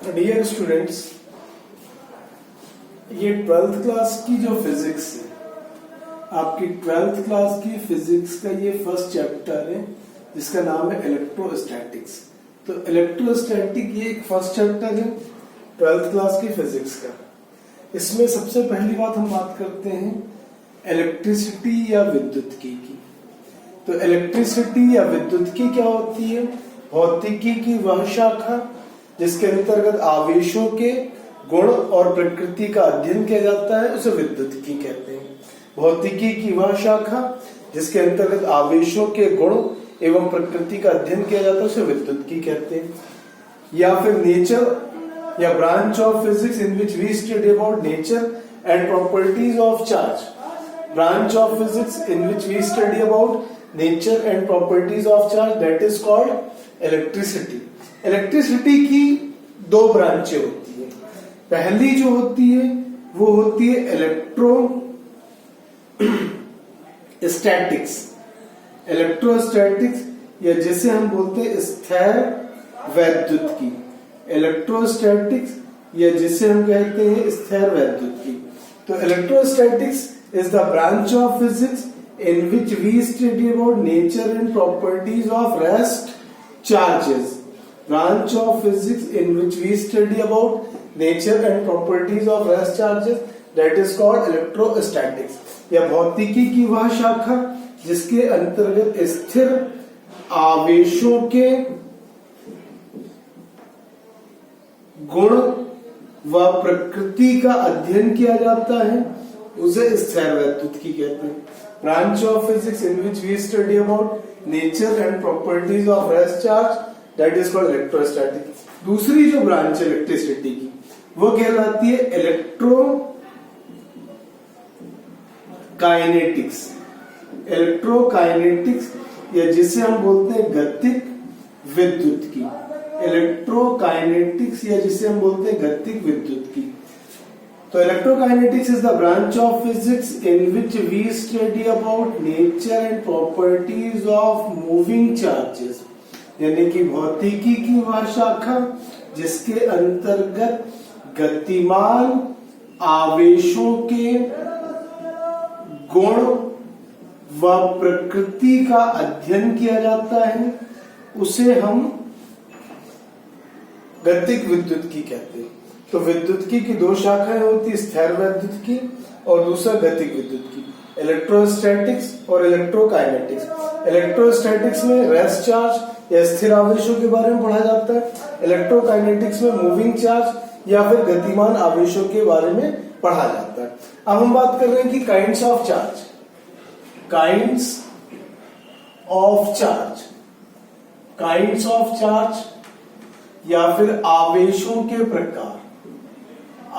Dear students, ये 12th class की जो फिजिक्स है, आपकी 12th क्लास की फिजिक्स का ये फर्स्ट चैप्टर है जिसका नाम है इलेक्ट्रोस्टैटिक्स। तो इलेक्ट्रोस्टैटिक ये एक फर्स्ट चैप्टर है 12th क्लास की फिजिक्स का। इसमें सबसे पहली बात हम बात करते हैं इलेक्ट्रिसिटी या विद्युत की। तो इलेक्ट्रिसिटी या विद्युत की क्या होती है? भौतिकी की वह शाखा जिसके अंतर्गत आवेशों के गुण और प्रकृति का अध्ययन किया जाता है, उसे विद्युत्की कहते हैं। भौतिकी की वह शाखा जिसके अंतर्गत आवेशों के गुण एवं प्रकृति का अध्ययन किया जाता है, उसे विद्युत्की कहते हैं। या फिर नेचर या branch of physics in which we study about nature and properties of charge. Branch of physics in which we study about nature and properties of charge, that is called electricity. Electricity की दो ब्रांचें होती है। पहली जो होती है वो होती है इलेक्ट्रोस्टैटिक्स। इलेक्ट्रोस्टैटिक्स या जिसे हम बोलते हैं स्थिर वैद्युतिकी। इलेक्ट्रोस्टैटिक्स या जिसे हम कहते हैं स्थिर वैद्युतिकी। तो electrostatics is the branch of physics in which we study about nature and properties of rest charges. Branch of physics in which we study about nature and properties of rest charges, that is called electrostatics. या भौतिकी की वह शाखा जिसके अंतर्गत स्थिर आवेशों के गुण व प्रकृति का अध्ययन किया जाता है, उसे स्थिर वैद्युतिकी कहते हैं। Branch of physics in which we study about nature and properties of rest charge, that is called electrostatic. दूसरी जो ब्रांच है इलेक्ट्रिसिटी की वो कहलाती है इलेक्ट्रो काइनेटिक्स। इलेक्ट्रोकाइनेटिक्स या जिसे हम बोलते हैं गतिक विद्युतिकी। इलेक्ट्रोकाइनेटिक्स या जिसे हम बोलते हैं गतिक विद्युतिकी। तो electrokinetics is the branch of physics in which we study about nature and properties of moving charges, यानी कि भौतिकी की वह शाखा जिसके अंतर्गत गतिमान आवेशों के गुण व प्रकृति का अध्ययन किया जाता है, उसे हम गतिक विद्युतिकी कहते हैं। तो विद्युतिकी की दो शाखाएं होती, स्थिर वैद्युतिकी और दूसरा गतिक विद्युतिकी, इलेक्ट्रोस्टैटिक्स और इलेक्ट्रोकाइनेटिक्स। इलेक्ट्रोस्टैटिक्स में रेस्ट चार्ज या स्थिर आवेशों के बारे में पढ़ा जाता है। इलेक्ट्रोकाइनेटिक्स में मूविंग चार्ज या फिर गतिमान आवेशों के बारे में पढ़ा जाता है। अब हम बात कर रहे हैं कि kinds of charge. Kinds of charge, kinds of charge या फिर आवेशों के प्रकार।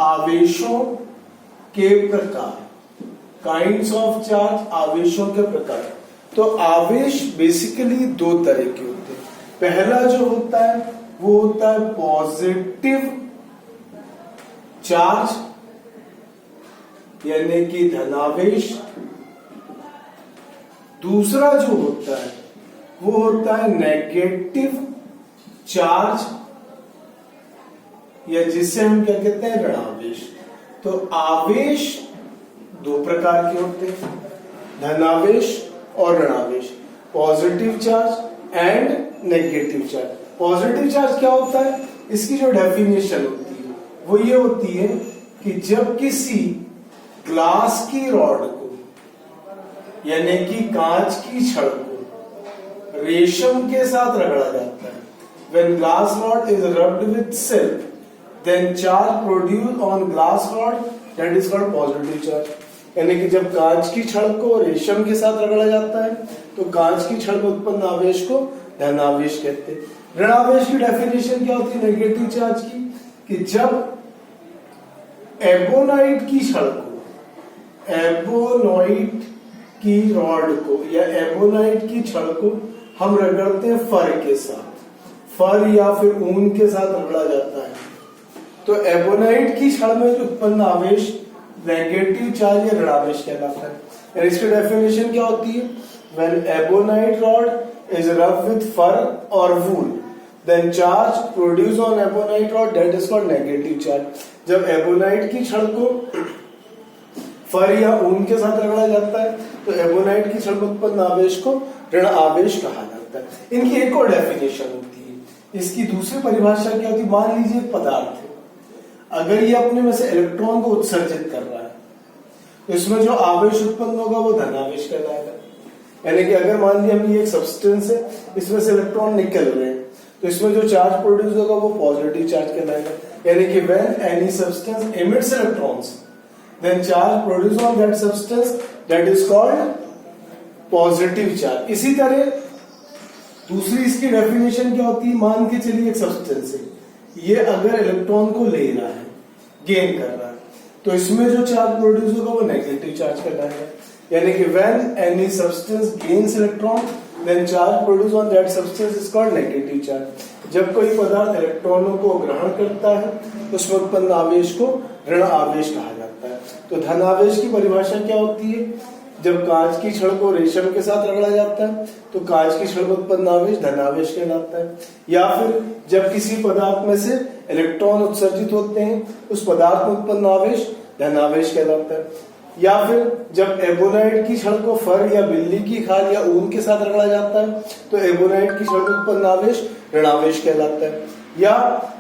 आवेशों के प्रकार, काइंड्स ऑफ चार्ज, आवेशों के प्रकार। तो आवेश बेसिकली दो तरह के होते हैं। पहला जो होता है वो होता है पॉजिटिव चार्ज, यानी कि धनावेश। दूसरा जो होता है वो होता है नेगेटिव चार्ज या जिसे हम क्या कहते हैं, ऋणावेश। तो आवेश दो प्रकार के होते हैं, धनावेश और ऋणावेश। Positive charge and negative charge. Positive charge क्या होता है? इसकी जो डेफिनेशन होती है वो ये होती है कि जब किसी ग्लास की रॉड को यानी कि कांच की छड़ को रेशम के साथ रगड़ा जाता है, when glass rod is rubbed with silk, then charge produced on glass rod, that is called positive charge. यानी कि जब कांच की छड़ को रेशम के साथ रगड़ा जाता है तो कांच की छड़ में उत्पन्न आवेश को धनावेश कहते हैं। ऋणावेश की डेफिनेशन क्या होती है नेगेटिव चार्ज की? कि जब एबोनाइट की छड़ को, एबोनाइट की रॉड को या एबोनाइट की छड़ को हम रगड़ते हैं फर के साथ, फर या फिर ऊन के साथ रगड़ा जाता है, तो एबोनाइट की छड़ में उत्पन्न आवेश नेगेटिव चार्ज या ऋणावेश कहलाता है। इसकी डेफिनेशन क्या होती है? When ebonite rod is rubbed with fur or wool, then charge produce on ebonite rod that is called negative charge. जब एबोनाइट की छड़ को फर या ऊन के साथ रगड़ा जाता है तो एबोनाइट की छड़ में उत्पन्न आवेश को ऋण आवेश कहा जाता है। इनकी एक और डेफिनेशन होती है। इसकी दूसरी परिभाषा क्या होती है? मान लीजिए एक पदार्थ है, अगर ये अपने में से इलेक्ट्रॉन को उत्सर्जित कर रहा है तो इसमें जो आवेश उत्पन्न होगा वो धनावेश कहलाएगा। यानी कि अगर मान लिया हम ये एक सब्सटेंस है, इसमें से इलेक्ट्रॉन निकल रहे हैं तो इसमें जो चार्ज प्रोड्यूस होगा वो पॉजिटिव चार्ज कहलाएगा। यानी कि when any substance emits electrons then charge produced on that substance that is called positive charge। इसी तरह दूसरी इसकी डेफिनेशन क्या होती है? मान के चलिए एक सब्सटेंस है, ये अगर इलेक्ट्रॉन को ले रहा है, गेन कर रहा है, तो इसमें जो चार्ज प्रोड्यूस होगा वो नेगेटिव चार्ज कहलाएगा। यानी कि when any substance gains electron then charge produced on that substance is called negative charge। जब कोई पदार्थ इलेक्ट्रॉनों को ग्रहण करता है उसमें उत्पन्न आवेश को ऋण आवेश कहा जाता है। तो धन आवेश की परिभाषा क्या होती है? जब कांच की छड़ को रेशम के साथ रगड़ा जाता है तो कांच की छड़ में उत्पन्न आवेश धनावेश कहलाता है। या फिर जब किसी पदार्थ में से इलेक्ट्रॉन उत्सर्जित होते हैं उस पदार्थ में उत्पन्न आवेश धनावेश कहलाता है। या फिर जब एबोनाइट की छड़ को फर या बिल्ली की खाल या ऊन के साथ रगड़ा जाता है तो एबोनाइट की छड़ में उत्पन्न आवेश ऋणावेश कहलाता है। या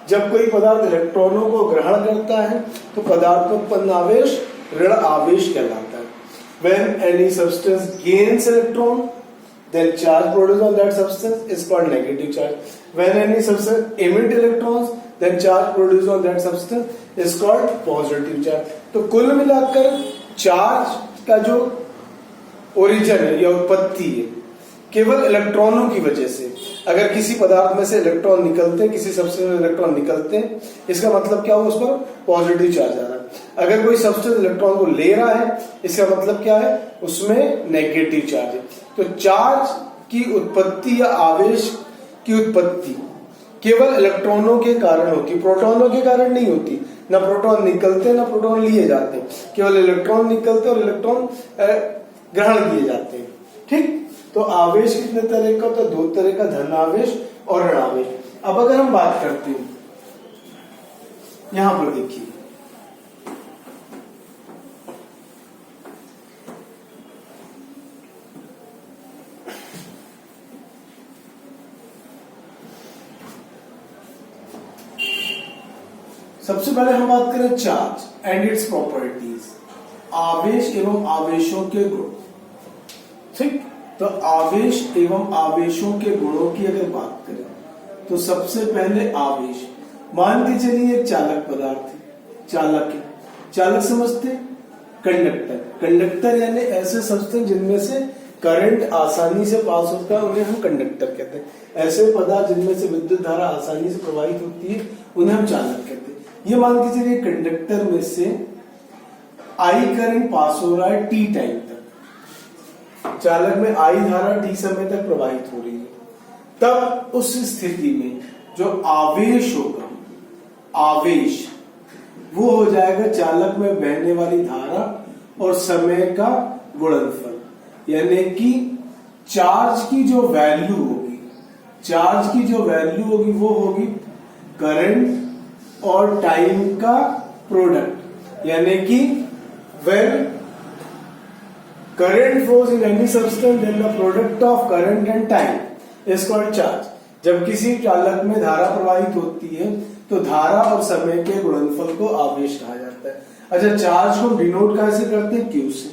जब कोई पदार्थ इलेक्ट्रॉनों को ग्रहण करता है तो पदार्थ में उत्पन्न आवेश ऋण आवेश कहलाता है। When any substance gains electron, then charge produced on that substance is called negative charge। When any substance emit electrons, then charge produced on that substance is called positive charge। तो कुल मिलाकर चार्ज का जो origin है या उत्पत्ति है केवल इलेक्ट्रॉनों की वजह से। अगर किसी पदार्थ में से इलेक्ट्रॉन निकलते हैं, किसी सब्सटेंस में इलेक्ट्रॉन निकलते हैं, इसका मतलब क्या हुआ? उस पर पॉजिटिव चार्ज आ रहा है। अगर कोई सब्सटेंस इलेक्ट्रॉन को ले रहा है इसका मतलब क्या है? उसमें नेगेटिव चार्ज है। तो चार्ज की उत्पत्ति या आवेश की उत्पत्ति केवल इलेक्ट्रॉनों के कारण होती, प्रोटॉनों के कारण नहीं होती। ना प्रोटॉन निकलते ना प्रोटॉन लिए जाते, केवल इलेक्ट्रॉन निकलते और इलेक्ट्रॉन ग्रहण किए जाते हैं। ठीक, तो आवेश कितने तरह का होता है? दो तरह का, धन आवेश और ऋण आवेश। अब अगर हम बात करते हैं, यहां पर देखिए सबसे पहले हम बात करें चार्ज एंड इट्स प्रॉपर्टीज, आवेश एवं आवेशों के गुण। ठीक, तो आवेश एवं आवेशों के गुणों की अगर बात करें तो सबसे पहले आवेश, मान के चलिए एक चालक पदार्थ है, चालक है, चालक समझते, कंडक्टर, कंडक्टर यानी ऐसे सब्सटेंस जिनमें से करंट आसानी से पास होता है उन्हें हम कंडक्टर कहते हैं। ऐसे पदार्थ जिनमें से विद्युत धारा आसानी से प्रवाहित होती है उन्हें हम चालक कहते हैं। ये मान के चलिए कंडक्टर में से आई करंट पास हो रहा है टी टाइम तक, चालक में आई धारा टी समय तक प्रवाहित हो रही है, तब उस स्थिति में जो आवेश होगा, आवेश वो हो जाएगा चालक में बहने वाली धारा और समय का गुणनफल। यानी कि चार्ज की जो वैल्यू होगी, चार्ज की जो वैल्यू होगी वो होगी करंट और टाइम का प्रोडक्ट। यानी कि when current flows in any substance then the product of current and time is called charge। जब किसी चालक में धारा प्रवाहित होती है तो धारा और समय के गुणनफल को आवेश कहा जाता है। अच्छा, चार्ज को डिनोट कैसे करते हैं? Q से।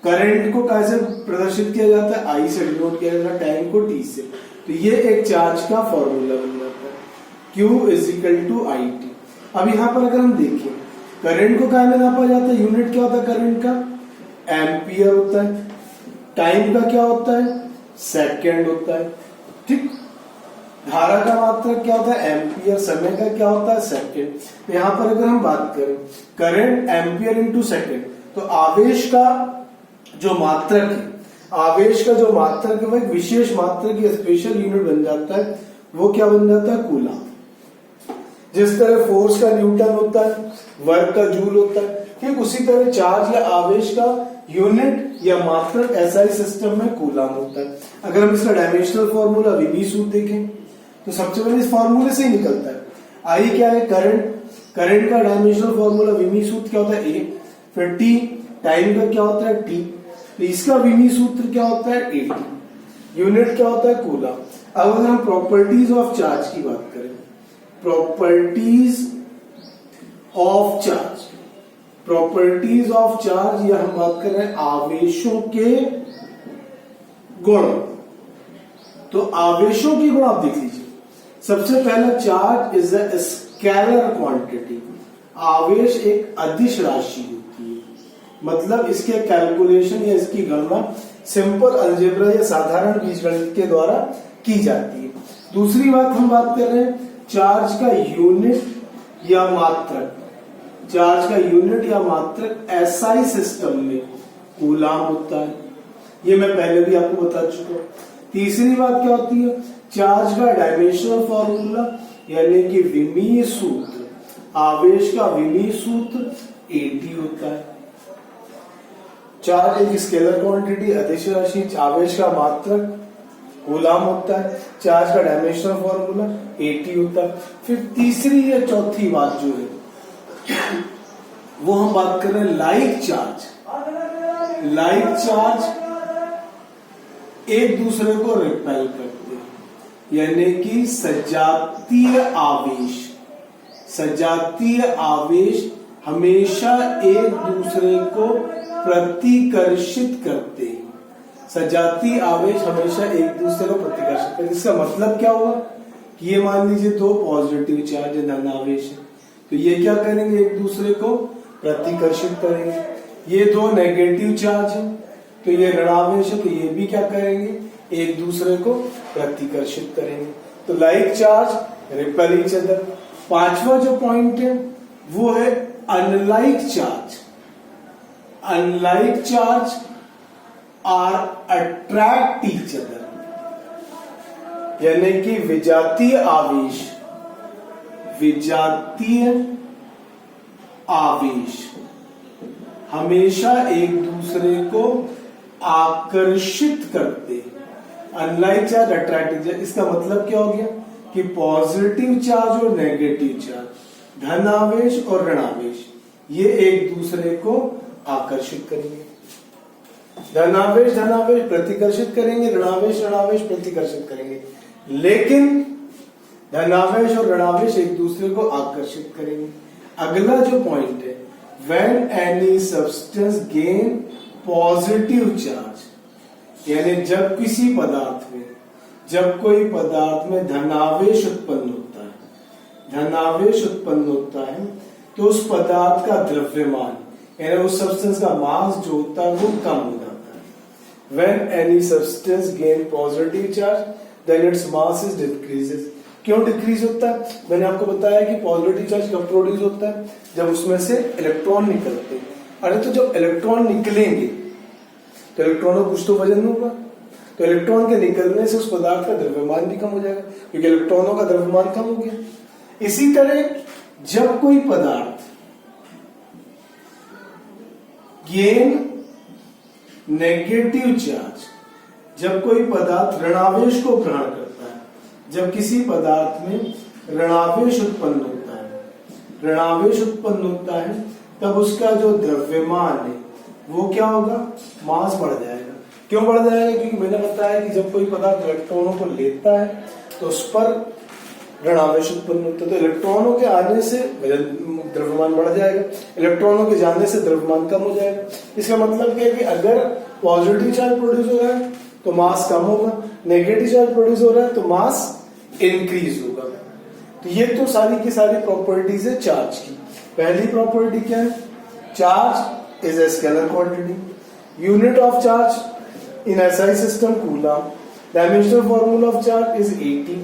करंट को कैसे प्रदर्शित किया जाता है? I से डिनोट किया जाता है, टाइम को T से। तो ये एक चार्ज का फॉर्मूला बन जाता है, Q is equal to I T. अब यहां पर अगर हम देखें करंट को क्या में नापा जाता है? यूनिट क्या होता है करंट का? एम्पियर होता है। टाइम का क्या होता है? सेकंड होता है। ठीक, धारा का मात्रक क्या होता है? एम्पियर। समय का क्या होता है? सेकंड। यहां पर अगर हम बात करें करंट एम्पियर इंटू सेकंड, तो आवेश का जो मात्रक है, आवेश का जो मात्रक है वो एक विशेष मात्रक या स्पेशल यूनिट बन जाता है। वो क्या बन जाता है? कूलम। जिस तरह फोर्स का न्यूटन होता है, वर्क का जूल होता है, ठीक उसी तरह चार्ज या आवेश का यूनिट या मात्रक एसआई सिस्टम में कूलम होता है। अगर हम इसका डायमेंशनल फॉर्मूला वीबी सूत्र देखें तो सबसे पहले इस फॉर्मूले से ही निकलता है। आई क्या है? करंट। करंट का डायमेंशनल फॉर्मूला विमी सूत्र क्या होता है? ए। फिर टी, टाइम का क्या होता है? टी। तो इसका विमी सूत्र क्या होता है? एटी। यूनिट क्या होता है? कूलम। अब अगर हम प्रॉपर्टीज ऑफ चार्ज की बात करें, properties of charge, properties of charge, या हम बात कर रहे हैं आवेशों के गुण। तो आवेशों के गुण आप देख लीजिए। सबसे पहला, charge is a scalar quantity. आवेश एक अदिश राशि होती है, मतलब इसके कैलकुलेशन या इसकी गणना सिंपल अलजेब्रा या साधारण बीजगणित के द्वारा की जाती है। दूसरी बात हम बात कर रहे हैं चार्ज का यूनिट या मात्रक। चार्ज का यूनिट या मात्रक एसआई सिस्टम में कूलाम होता है, ये मैं पहले भी आपको बता चुका हूं। तीसरी बात क्या होती है? चार्ज का डायमेंशनल फॉर्मूला यानी कि विमीय सूत्र, आवेश का विमीय सूत्र एटी होता है। चार्ज एक स्केलर क्वांटिटी, अदिश राशि, आवेश का मात्रक कूलाम होता है, चार्ज का डायमेंशनल फॉर्मूला एटी होता है। फिर तीसरी या चौथी बात जो है वो हम बात कर रहे हैं लाइक चार्ज। लाइक चार्ज एक दूसरे को रिपेल करते हैं, यानी कि सजातीय आवेश। सजातीय आवेश हमेशा एक दूसरे को प्रतिकर्षित करते हैं। सजातीय आवेश हमेशा एक दूसरे को प्रतिकर्षित करते हैं। इसका मतलब क्या हुआ कि ये मान लीजिए दो पॉजिटिव चार्ज धन आवेश है, तो ये क्या करेंगे? एक दूसरे को प्रतिकर्षित करेंगे। ये दो नेगेटिव चार्ज है, तो ये ऋणावेश है, तो ये भी क्या करेंगे? एक दूसरे को प्रतिकर्षित करेंगे। तो like charge repel each other. पांचवा जो पॉइंट है वो है unlike charge. Unlike charge are attract each other, यानी कि विजातीय आवेश, विजातीय आवेश हमेशा एक दूसरे को आकर्षित करते। अनलाइक चार्ज अट्रैक्टिव चार्ज, इसका मतलब क्या हो गया कि पॉजिटिव चार्ज और नेगेटिव चार्ज, धन आवेश और ऋण आवेश, ये एक दूसरे को आकर्षित करेंगे। धनावेश धनावेश प्रतिकर्षित करेंगे, ऋणावेश ऋणावेश प्रतिकर्षित करेंगे, लेकिन धनावेश और ऋणावेश एक दूसरे को आकर्षित करेंगे। अगला जो पॉइंट है, when any substance gain positive charge, यानी जब किसी पदार्थ में, जब कोई पदार्थ में धनावेश उत्पन्न होता है, धनावेश उत्पन्न होता है, तो उस पदार्थ का द्रव्यमान यानी उस सब्सटेंस का मास जो होता है वो कम हो जाता है। When any substance gain positive charge, then its mass is decreases. क्यों डिक्रीज होता है? मैंने आपको बताया कि पॉजिटिव चार्ज कब प्रोड्यूस होता है? जब उसमें से इलेक्ट्रॉन निकलते हैं। अरे तो जब इलेक्ट्रॉन निकलेंगे तो इलेक्ट्रॉनों को कुछ तो वजन होगा, तो इलेक्ट्रॉन के निकलने से उस पदार्थ का द्रव्यमान भी कम हो जाएगा, क्योंकि इलेक्ट्रॉनों का द्रव्यमान कम हो गया। इसी तरह जब कोई पदार्थ गेन नेगेटिव चार्ज, जब कोई पदार्थ ऋणावेश को ग्रहण करता है, जब किसी पदार्थ में ऋणावेश उत्पन्न होता है, ऋणावेश उत्पन्न होता है, तब उसका जो द्रव्यमान है वो क्या होगा? मास बढ़ जाएगा। क्यों बढ़ जाएगा? क्योंकि मैंने बताया कि जब कोई पदार्थ इलेक्ट्रॉनों को लेता है तो उस पर ऋणावेश उत्पन्न होता है, तो इलेक्ट्रॉनों के आने से द्रव्यमान बढ़ जाएगा, इलेक्ट्रॉनों के जाने से द्रव्यमान कम हो जाएगा। इसका मतलब क्या है कि अगर पॉजिटिव चार्ज प्रोड्यूस हो रहा है तो मास कम होगा, नेगेटिव चार्ज प्रोड्यूस हो रहा है तो मास इंक्रीज होगा। तो ये तो सारी की सारी प्रॉपर्टीज है चार्ज की। पहली प्रॉपर्टी क्या है? Charge is a scalar quantity. Unit of charge in SI system coulomb. Dimensional formula of charge is 80।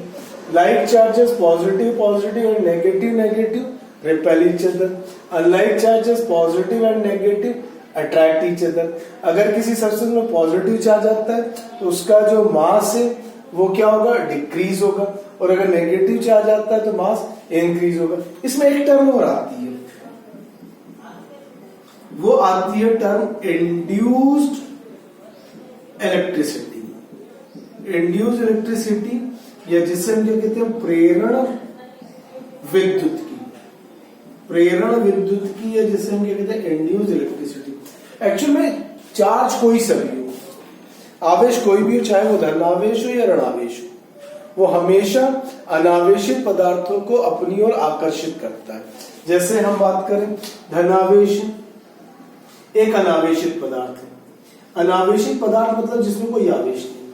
Like charges positive positive and negative negative repel each other. Unlike charges positive and negative attract each other. अगर किसी substance में positive charge आता है तो उसका जो मास है वो क्या होगा? डिक्रीज होगा, और अगर नेगेटिव चार्ज आता है तो मास इंक्रीज होगा। इसमें एक टर्म और आती है, वो आती है term induced electricity. Induced electricity या जिससे हम क्या कहते हैं प्रेरण विद्युत की, प्रेरण विद्युत की, या जिससे हम क्या कहते हैं इंड्यूस इलेक्ट्रिसिटी। एक्चुअल में चार्ज कोई सा भी हो, आवेश कोई भी हो, चाहे वो धनावेश हो या ऋणावेश हो, वो हमेशा अनावेशित पदार्थों को अपनी ओर आकर्षित करता है। जैसे हम बात करें धनावेश एक अनावेशित पदार्थ है, अनावेशित पदार्थ मतलब जिसमें कोई आवेश नहीं,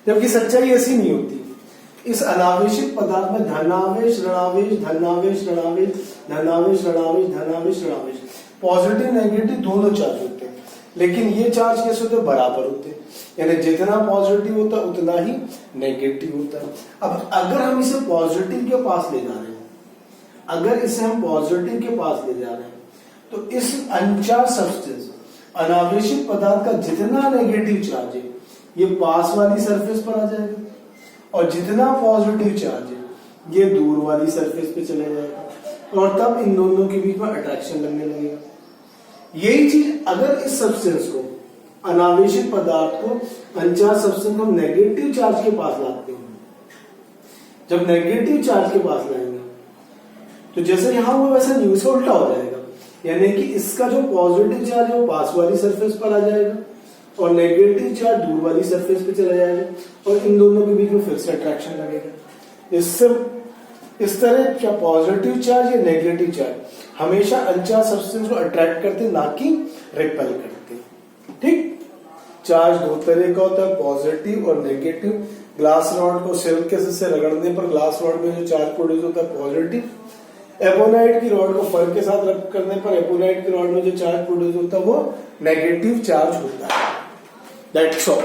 जबकि सच्चाई ऐसी नहीं होती। इस अनावेशित पदार्थ में धनावेश ऋणावेश, धनावेश ऋणावेश, धनावेश ऋणावेश, धनावेश ऋणावेश, पॉजिटिव नेगेटिव दोनों चार्ज होते हैं, लेकिन ये चार्ज कैसे होते हैं, बराबर होते हैं, यानी जितना पॉजिटिव होता है उतना ही नेगेटिव होता है। अब अगर हम इसे पॉजिटिव के पास ले जा रहे हैं, अगर इसे हम पॉजिटिव के पास ले जा रहे हैं, तो इस अनचार्ज सब्सटेंस अनावेशित पदार्थ का जितना नेगेटिव चार्ज है ये पास वाली सरफेस पर आ जाएगा, और जितना पॉजिटिव चार्ज है ये दूर वाली सरफेस पे चले जाएगा, और तब इन दोनों के बीच में अट्रैक्शन लगने लगेगा। यही चीज अगर इस सब्सटेंस को, अनावेशित पदार्थ को, अनचार्ज सब्सटेंस को नेगेटिव चार्ज के पास लाते हैं, जब नेगेटिव चार्ज के पास लाएंगे तो जैसे यहां हुआ वैसा न्यूज का उल्टा हो जाएगा, यानी कि इसका जो पॉजिटिव चार्ज है वो पास वाली सरफेस पर आ जाएगा और नेगेटिव चार्ज दूर वाली सरफेस पे चला जाएगा, और इन दोनों के बीच में फिर से अट्रैक्शन लगेगा। इससे इस तरह क्या पॉजिटिव चार्ज या नेगेटिव चार्ज हमेशा अनचार्ज सब्सटेंस को अट्रैक्ट करते, ना कि रिपेल करते। ठीक, चार्ज दो तरह का होता है, पॉजिटिव और नेगेटिव। ग्लास रॉड को सिल्क से रगड़ने पर ग्लास रॉड में जो चार्ज प्रोड्यूस होता है पॉजिटिव, एपोनाइट की रॉड को फर के साथ रब करने पर एपोनाइट की रॉड में जो चार्ज प्रोड्यूस होता है वो नेगेटिव चार्ज होता है। That's all.